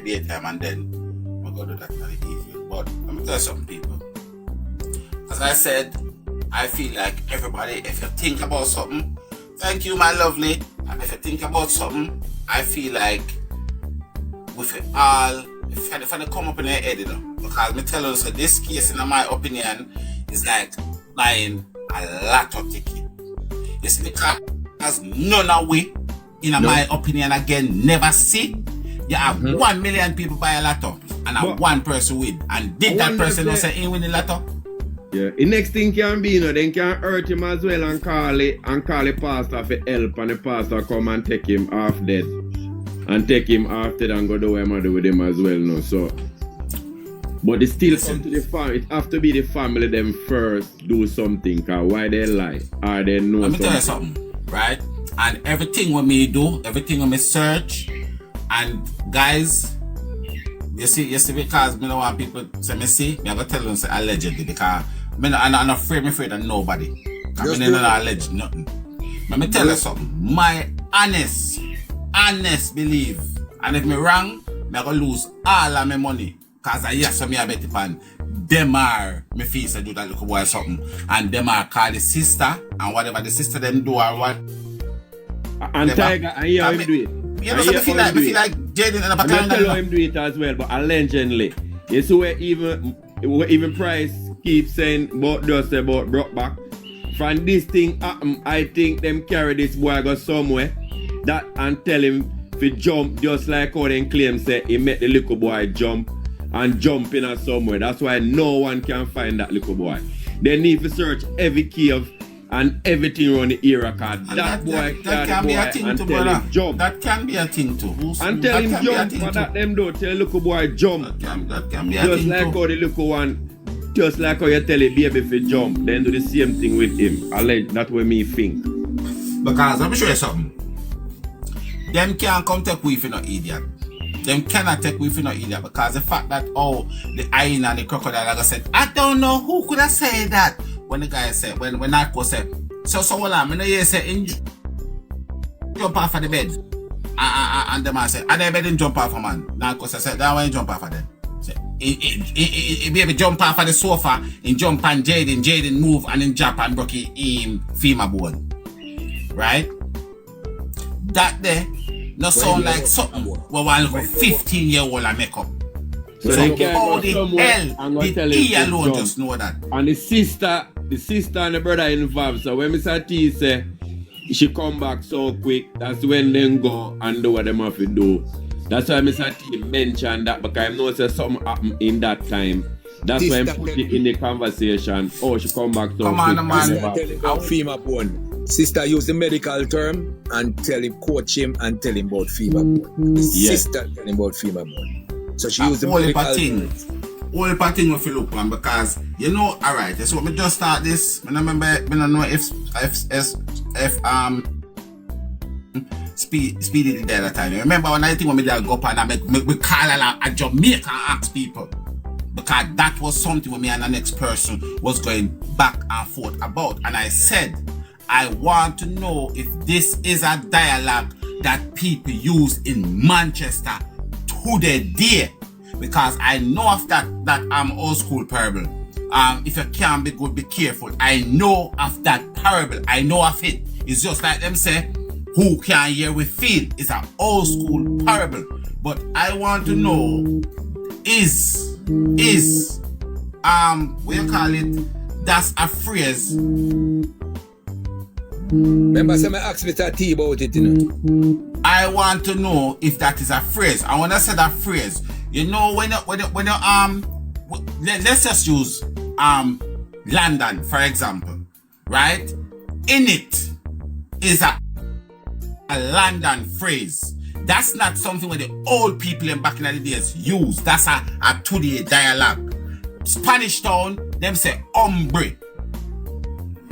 daytime and then we're going to do that in the evening. But let me tell you something, people. As I said, I feel like everybody, if you think about something, thank you, my lovely. And if you think about something, I feel like with it all, if I come up in your head, you know, because me tell you, so this case, in my opinion, is like buying a lot of ticket. You see, because none of we, in my opinion, again, never see. You have 1 million people buy a lotto and one person win. And did that person not say he win the lotto? Yeah, the next thing can be, you know, then can hurt him as well and call the pastor for help, and the pastor come and take him off dead. And take him after and go do what I'm do with him as well, no. So, but it still come to the family. It have to be the family them first do something. Cause why they lie? Or they know Let me tell you something, right? And everything when me do, everything when me search, and guys, you see, because me don't want people say me see, me I go tell them say allegedly because I'm afraid of nobody. Because me not alleged nothing. Let me tell you something. My honest belief, and if me wrong, me gonna lose all of my money. Cause I so me a bet upon them are me feel say do that little boy something, and them are call the sister and whatever the sister them do or what. And Tiger, and hear him do it. You know, so me feel like Jayden and I'm gonna tell him do it as well, but allegedly, you see where even Price keeps saying about brought back. From this thing happen, I think them carry this boy go somewhere. That and tell him to jump just like how they claim say he make the little boy jump and jump in somewhere. That's why no one can find that little boy. They need to search every cave and everything around the area card. That boy can be a thing too, brother. Jump. That can be a thing too. And tell him jump, but that them do. Tell the little boy jump. That can be a thing too. Just like how the little one, just like how you tell a baby to jump, then do the same thing with him. That's what me think. Because let me show you something. Them can't come take we for no idiot. Them cannot take we for no idiot because the fact that the hyena and the crocodile like I said, I don't know who could have said that. When the guy said, when Narco said, so hold on, I know you say jump off of the bed. And the man said, and the bed didn't jump off of man. Narco said, that why jump off of them. He baby jump off of the sofa and jump on Jayden move and then jump and broke him femur bone. Right? That there no sound like something where one 15-year-old I make up. So how the hell did he alone just know that? And the sister and the brother involved. So when Mr. T say she come back so quick, that's when they go and do what they have to do. That's why Mr. T mentioned that because I know that something happened in that time. That's why I put it in the conversation. Oh, she come back so quick. Come on, man. Tell him about femur bone. Sister use the medical term and tell him, coach him and tell him about femur bone. Sister tell him about femur bone. So she used the medical term. All the thing if you look one because you know, alright, so me just start this. I remember I don't know if Speedy did that time. You remember when I think when me dad go up and I make call a Jamaica and ask people. Because that was something when me and the next person was going back and forth about. And I said, I want to know if this is a dialogue that people use in Manchester to their day. Because I know of that old school parable. If you can't be good, be careful. I know of that parable. I know of it. It's just like them say, who can hear we feel. It's an old school parable. But I want to know is what you call it, that's a phrase. Remember some asked Mr. T about it, you know. I want to know if that is a phrase. I want to say that phrase. You know when let's just use London for example, right? In it is a London phrase. That's not something where the old people in back in the days use. That's a today dialogue. Spanish town, them say hombre.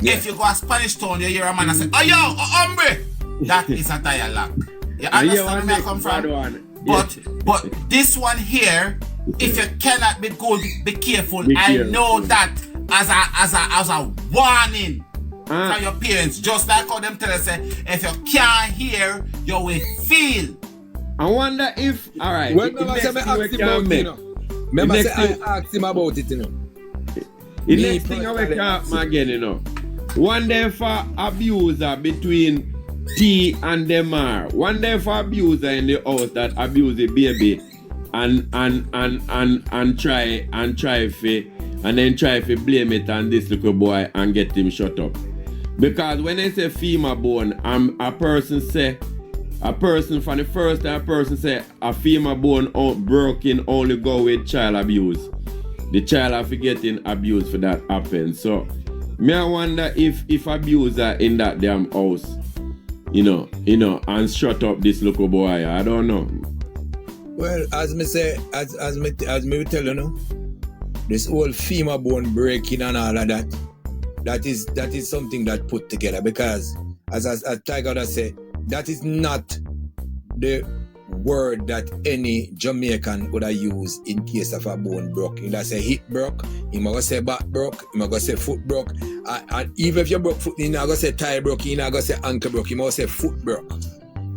Yeah. If you go to Spanish town, you hear a man and say, oh yo, hombre. That is a dialogue. You understand where I come from? But this one here, if you cannot be good, be careful. I know that as a warning for your parents. Just like how them tell us, if you can't hear, you will feel. I wonder if, alright, Well, the remember, next I thing we asked him can about make, it, you know. Remember, The say next I thing- asked him about it, you know. the Me next thing I personally can asked him. again, you know. One day for abuser between T and Demar. One day for abuser in the house that abuse the baby and try to blame it on this little boy and get him shut up. Because when I say female born, a person for the first time, a person say a female born broken only go with child abuse. The child have to getting abused for that happen. So me I wonder if abuser in that damn house, you know, and shut up this little boy. I don't know. Well, as me say, as me tell you now, this whole female bone breaking and all of that, that is something that put together, because as Tiger has said, that is not the word that any Jamaican would have used in case of a bone broke. He might say hip broke, he might say back broke, he might say foot broke, and even if you broke foot, he not gonna say thigh broke, he not gonna say ankle broke, he might say foot broke.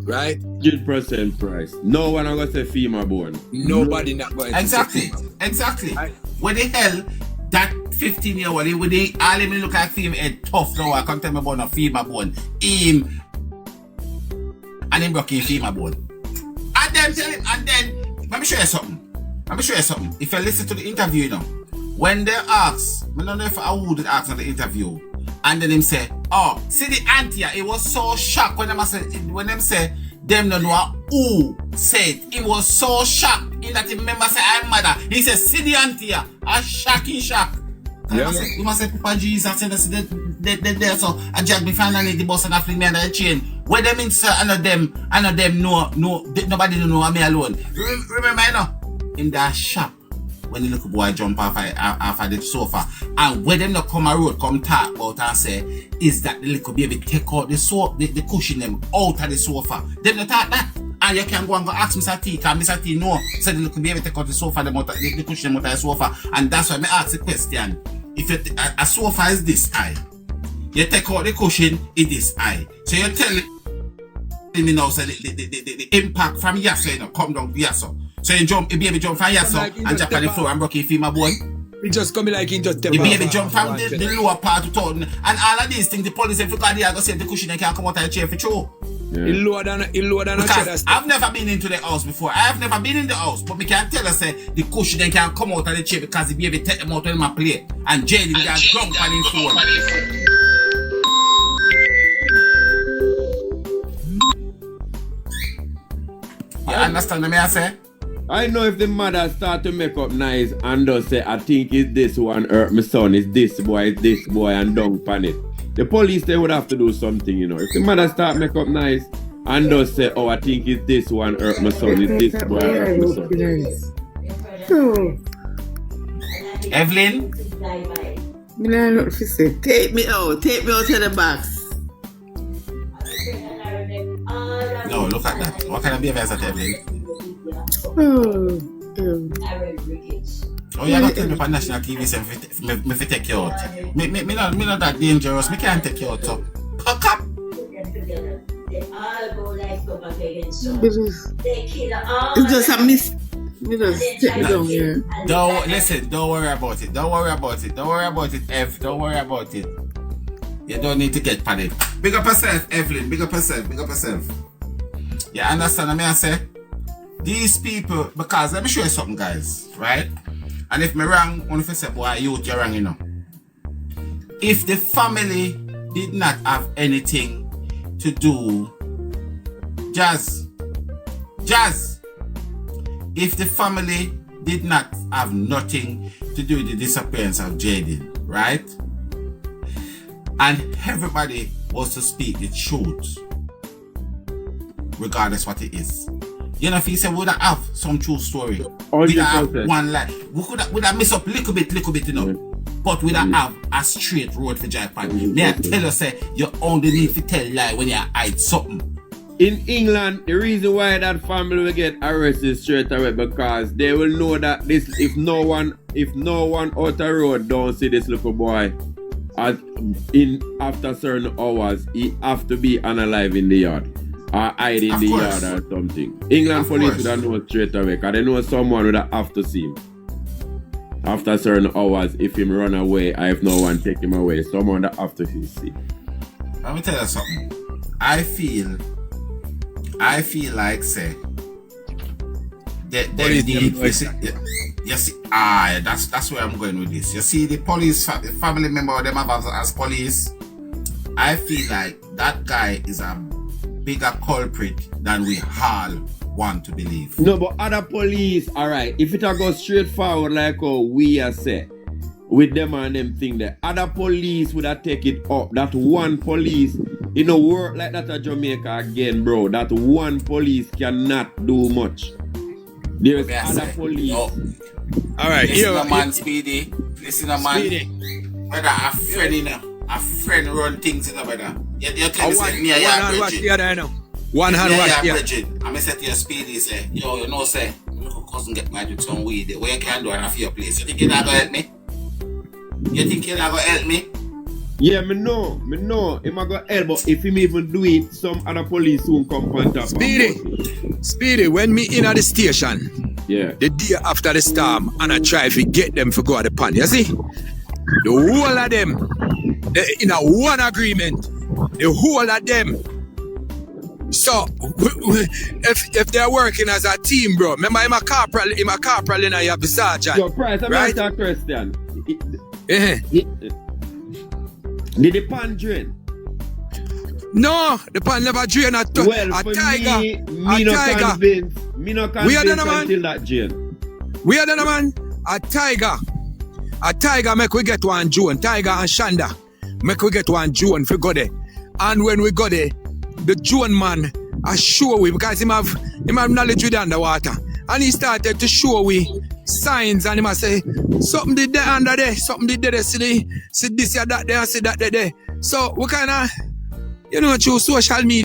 Right? 100% price. No one gonna say female born. Nobody not going to Exactly. say Exactly. Right. Where the hell that 15-year-old, with the all him look like female head tough now, I can't tell me about a female bone. Him and him broke in female bone. And then tell him, and then let me show you something. If you listen to the interview, you know, when they ask, I don't know if I would ask on the interview, and then him say, oh, see the auntie, it was so shocked when them say them don't know who said. It was so shocked in that he remember say I'm mother. He said, see the auntie, a shocking shock. Yeah, You must say, Papa Jesus, and they so I jack me finally the boss and I fling me under the chain. Where them in sir, and of them know, nobody know me alone. Remember, you know, in that shop, when the little boy jump off of the sofa, and when them not come a road, come talk about and say, is that the little baby take out the cushion them out of the sofa. Them not talk that. And you can go and go ask Mr. T, because Mr. T know, so the little baby take out the sofa, the cushion them out of the sofa. And that's why I ask the question. If a sofa is this high, you take out the cushion, it is high. So you're telling me now, so the impact from Yasso, you know, come down to Yasso. So the baby jump from Yasso and jump on the floor and broke your femur bone. He just coming like he just The baby jump from the lower part of town. And all of these things, the police, if you got there, go say the cushion, they can't come out of the chair for true. Yeah. He lower than a Because I've never been into the house before. I have never been in the house, but we can tell us the cushion they can come out of the chair because the baby take them out of my plate. And Jayden got drunk on his phone. You understand what I say? I know if the mother start to make up nice and does say, I think it's this one hurt my son, it's this boy, and don't panic. The police, they would have to do something, you know. If the mother start make up nice and does say, oh, I think it's this one hurt my son, it's this boy hurt my son. Evelyn? Take me out of the box. No, look at that. What kind of behavior is that, Evelyn? Oh, you're not telling me for national TV, so me take you out. Me not that dangerous. Me can't take you out, so pack up. It's just a miss. You just take me down here. Don't worry about it, Ev. Don't worry about it. You don't need to get panicked. Big up yourself, Evelyn. Big up yourself. You understand what I say? These people, because let me show you something, guys, right? And if me wrong, one of you say, boy, you're wrong, you know. If the family did not have anything to do, Jazz, if the family did not have nothing to do with the disappearance of Jayden, right? And everybody was to speak the truth, regardless what it is. You know, if you say we would have some true story, we have one lie. We could have messed up little bit, you know. But we don't have a straight road for Japan. May I tell you, say, you only need to tell lie when you hide something. In England, the reason why that family will get arrested straight away because they will know that this if no one out the road don't see this little boy after certain hours, he have to be unalive in the yard. or hide in Of the course. yard or something. England Of police course. would have known straight away because they know someone would have to see him. After certain hours, if him run away, I have no one take him away. Someone that have to see. Let me tell you something. I feel like say that they need you see, that's where I'm going with this. You see, the police, the family member of them have as police. I feel like that guy is a bigger culprit than we all want to believe. No, but other police, alright, if it go straight forward like how we are say, with them and them thing there, other police would have take it up. That one police, you know, work like that at Jamaica again, bro. That one police cannot do much. There's other police. No. Alright, Listen a man, Speedy. Listen a man. Speedy. Brother, a friend in a friend run things in a brother. You tell me One say me hand a wash Bridget. the other, you know. One hand wash the other. Bridget. I'm say to your Speedy say, yo, you know say, your cousin get married with some weed. What you can do enough for your place? You think you're not gonna help me? You think you're not gonna help me? Yeah, me know. He might go help, but if him even do it, some other police won't come on top. Speedy, when me in at the station, Yeah. the day after the storm, and I try to get them to go at the pan, you see? The whole of them, they in a one agreement. The whole of them. So, if they're working as a team, bro, remember I'm a corporal and I have the sergeant. So, Price, I'm right? asking a question. Eh. Did the pan drain? No, the pan never drain a Well, a for tiger. me A no tiger. convinced. Me no We are convinced done, man. until that drain. We are done, man. A tiger make we get one June. Tiger and Shanda make we get one June if we go there. And when we go there, the June man assure we because him have knowledge with the underwater. And he started to show we signs and he must say something did there under there, something did there, see this or that there, see that there. So we kinda, you know, through social media.